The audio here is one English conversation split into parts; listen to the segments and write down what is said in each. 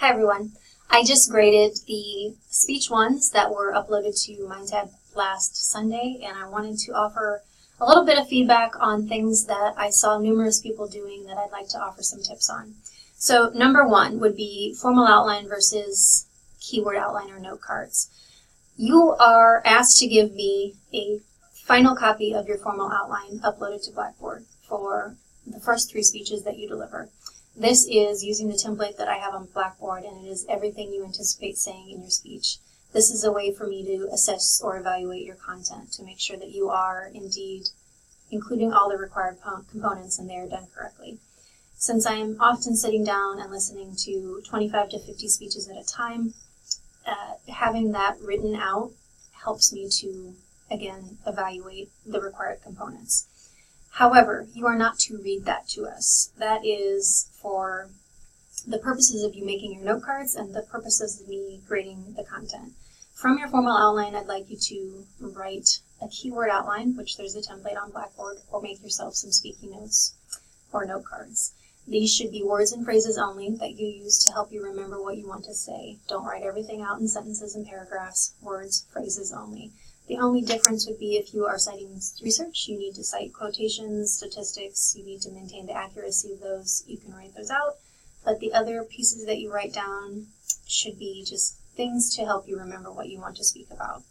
Hi everyone. I just graded the speech ones that were uploaded to MindTab last Sunday, and I wanted to offer a little bit of feedback on things that I saw numerous people doing that I'd like to offer some tips on. So number one would be formal outline versus keyword outline or note cards. You are asked to give me a final copy of your formal outline uploaded to Blackboard for the first 3 speeches that you deliver. This is using the template that I have on Blackboard, and it is everything you anticipate saying in your speech. This is a way for me to assess or evaluate your content to make sure that you are indeed including all the required components and they are done correctly. Since I am often sitting down and listening to 25 to 50 speeches at a time, having that written out helps me to, again, evaluate the required components. However, you are not to read that to us. That is for the purposes of you making your note cards and the purposes of me grading the content. From your formal outline, I'd like you to write a keyword outline, which there's a template on Blackboard, or make yourself some speaking notes or note cards. These should be words and phrases only that you use to help you remember what you want to say. Don't write everything out in sentences and paragraphs, words, phrases only. The only difference would be if you are citing research, you need to cite quotations, statistics, you need to maintain the accuracy of those, you can write those out. But the other pieces that you write down should be just things to help you remember what you want to speak about.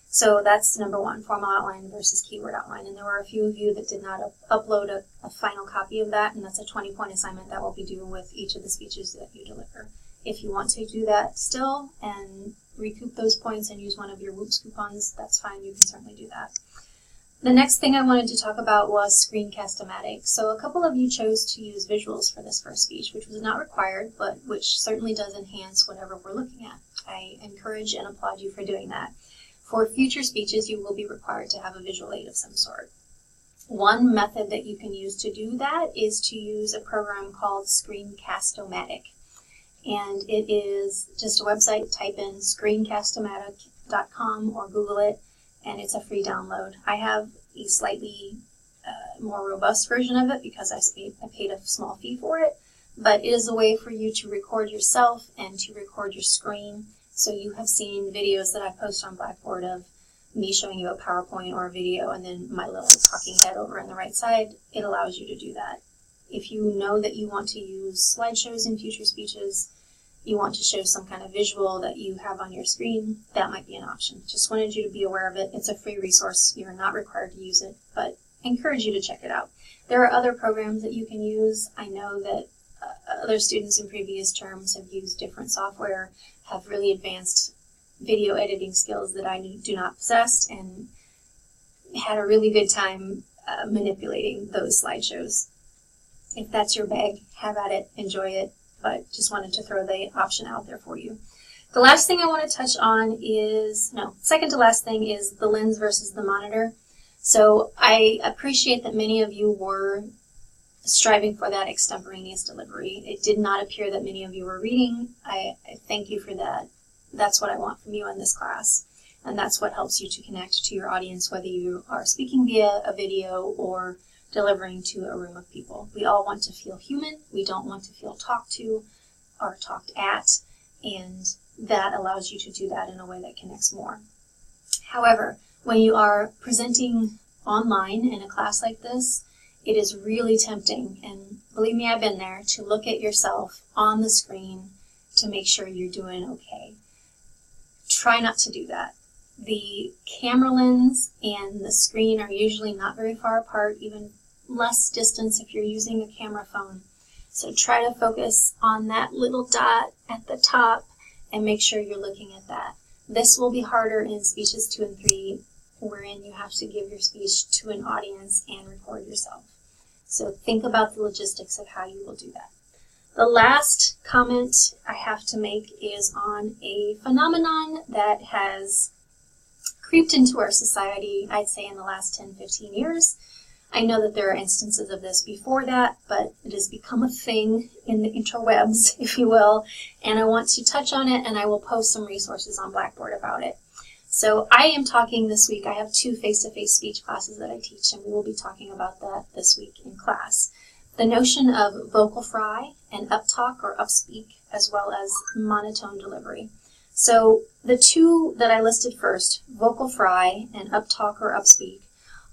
So that's number one, formal outline versus keyword outline. And there were a few of you that did not upload a final copy of that, and that's a 20-point assignment that we'll be doing with each of the speeches that you deliver. If you want to do that still and recoup those points and use one of your Whoops coupons, that's fine, you can certainly do that. The next thing I wanted to talk about was screencast-o-matic. So a couple of you chose to use visuals for this first speech, which was not required, but which certainly does enhance whatever we're looking at. I encourage and applaud you for doing that. For future speeches, you will be required to have a visual aid of some sort. One method that you can use to do that is to use a program called Screencast-O-Matic. And it is just a website. Type in screencast-o-matic.com or Google it, and it's a free download. I have a slightly more robust version of it because I paid a small fee for it, but it is a way for you to record yourself and to record your screen. So you have seen videos that I post on Blackboard of me showing you a PowerPoint or a video and then my little talking head over on the right side. It allows you to do that. If you know that you want to use slideshows in future speeches, you want to show some kind of visual that you have on your screen, that might be an option. Just wanted you to be aware of it. It's a free resource. You're not required to use it, but I encourage you to check it out. There are other programs that you can use. I know that other students in previous terms have used different software, have really advanced video editing skills that I do not possess, and had a really good time manipulating those slideshows. If that's your bag, have at it, enjoy it, but just wanted to throw the option out there for you. The last thing I want to touch on is, second to last thing is the lens versus the monitor. So I appreciate that many of you were striving for that extemporaneous delivery. It did not appear that many of you were reading. I thank you for that. That's what I want from you in this class. And that's what helps you to connect to your audience, whether you are speaking via a video or delivering to a room of people. We all want to feel human. We don't want to feel talked to or talked at, and that allows you to do that in a way that connects more. However, when you are presenting online in a class like this, it is really tempting, and believe me, I've been there, to look at yourself on the screen to make sure you're doing okay. Try not to do that. The camera lens and the screen are usually not very far apart, even less distance if you're using a camera phone. So try to focus on that little dot at the top and make sure you're looking at that. This will be harder in speeches 2 and 3, wherein you have to give your speech to an audience and record yourself. So think about the logistics of how you will do that. The last comment I have to make is on a phenomenon that has creeped into our society, I'd say in the last 10-15 years. I know that there are instances of this before that, but it has become a thing in the interwebs, if you will, and I want to touch on it, and I will post some resources on Blackboard about it. So I am talking this week, I have 2 face-to-face speech classes that I teach, and we will be talking about that this week in class. the notion of vocal fry and uptalk or upspeak, as well as monotone delivery. So the two that I listed first, vocal fry and uptalk or upspeak,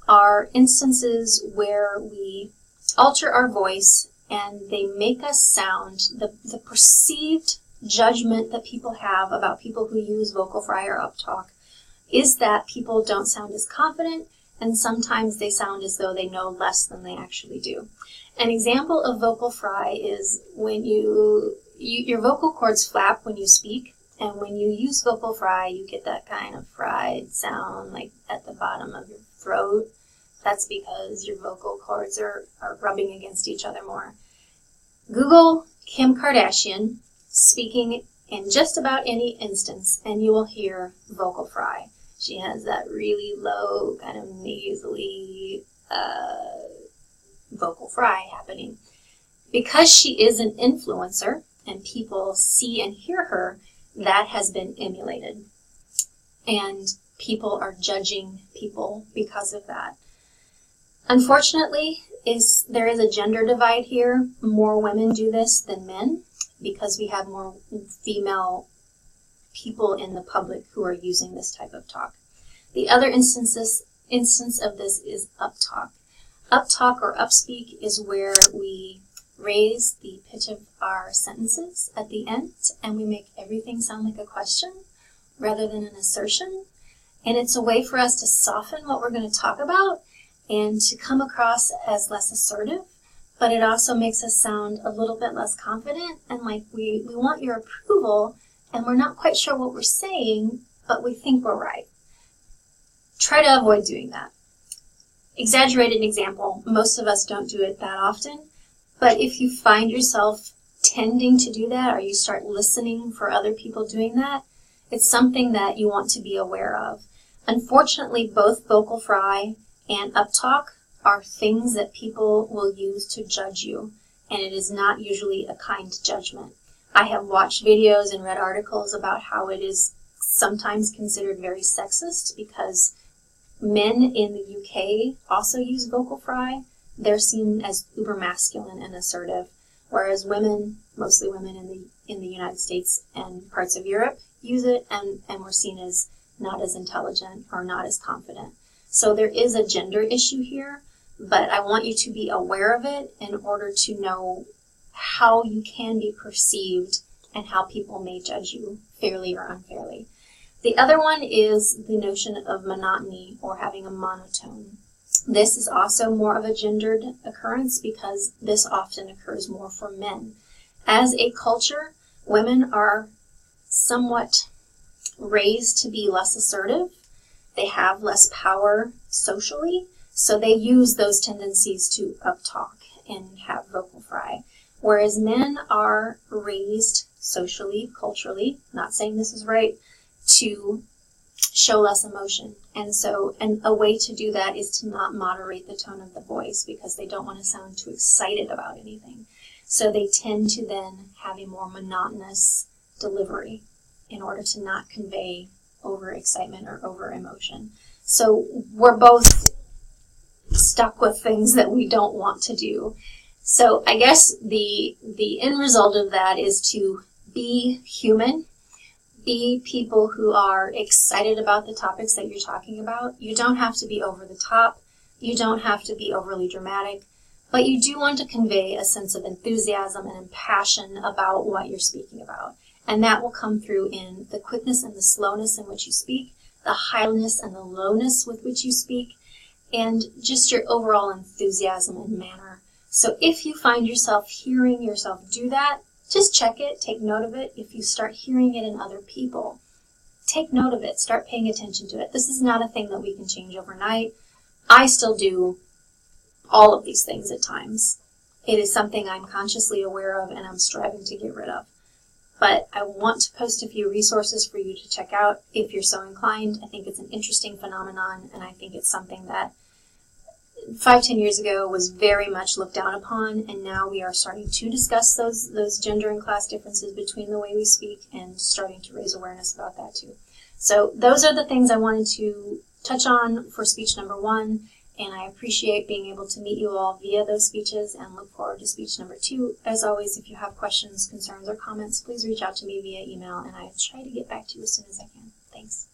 are instances where we alter our voice and they make us sound, the perceived judgment that people have about people who use vocal fry or uptalk is that people don't sound as confident, and sometimes they sound as though they know less than they actually do. An example of vocal fry is when your vocal cords flap when you speak, and when you use vocal fry, you get that kind of fried sound like at the bottom of your throat. That's because your vocal cords are rubbing against each other more. Google Kim Kardashian speaking in just about any instance, and you will hear vocal fry. She has that really low, kind of nasally vocal fry happening. Because she is an influencer and people see and hear her, that has been emulated. And people are judging people because of that. Unfortunately, there is a gender divide here. More women do this than men because we have more female people in the public who are using this type of talk. The other instance of this is uptalk. Uptalk or upspeak is where we raise the pitch of our sentences at the end and we make everything sound like a question rather than an assertion. And it's a way for us to soften what we're going to talk about and to come across as less assertive, but it also makes us sound a little bit less confident and like we want your approval and we're not quite sure what we're saying, but we think we're right. Try to avoid doing that. Exaggerated example, most of us don't do it that often, but if you find yourself tending to do that or you start listening for other people doing that, it's something that you want to be aware of. Unfortunately, both vocal fry and uptalk are things that people will use to judge you, and it is not usually a kind judgment. I have watched videos and read articles about how it is sometimes considered very sexist because men in the UK also use vocal fry. They're seen as uber masculine and assertive, whereas women, mostly women in the United States and parts of Europe, use it and we're seen as not as intelligent or not as confident. So there is a gender issue here, but I want you to be aware of it in order to know how you can be perceived and how people may judge you fairly or unfairly. The other one is the notion of monotony or having a monotone. This is also more of a gendered occurrence because this often occurs more for men. As a culture, women are somewhat raised to be less assertive. They have less power socially, so they use those tendencies to uptalk and have vocal fry. Whereas men are raised socially, culturally, not saying this is right, to show less emotion. And a way to do that is to not moderate the tone of the voice because they don't want to sound too excited about anything. So they tend to then have a more monotonous delivery in order to not convey over excitement or over emotion. So we're both stuck with things that we don't want to do. So I guess the end result of that is to be human, be people who are excited about the topics that you're talking about. You don't have to be over the top. You don't have to be overly dramatic, but you do want to convey a sense of enthusiasm and passion about what you're speaking about. And that will come through in the quickness and the slowness in which you speak, the highness and the lowness with which you speak, and just your overall enthusiasm and manner. So if you find yourself hearing yourself do that, just check it, take note of it. If you start hearing it in other people, take note of it, start paying attention to it. This is not a thing that we can change overnight. I still do all of these things at times. It is something I'm consciously aware of and I'm striving to get rid of. But I want to post a few resources for you to check out if you're so inclined. I think it's an interesting phenomenon, and I think it's something that 5-10 years ago was very much looked down upon, and now we are starting to discuss those gender and class differences between the way we speak and starting to raise awareness about that too. So those are the things I wanted to touch on for speech number 1, And I appreciate being able to meet you all via those speeches and look forward to speech number 2. As always, if you have questions, concerns, or comments, please reach out to me via email, and I try to get back to you as soon as I can. Thanks.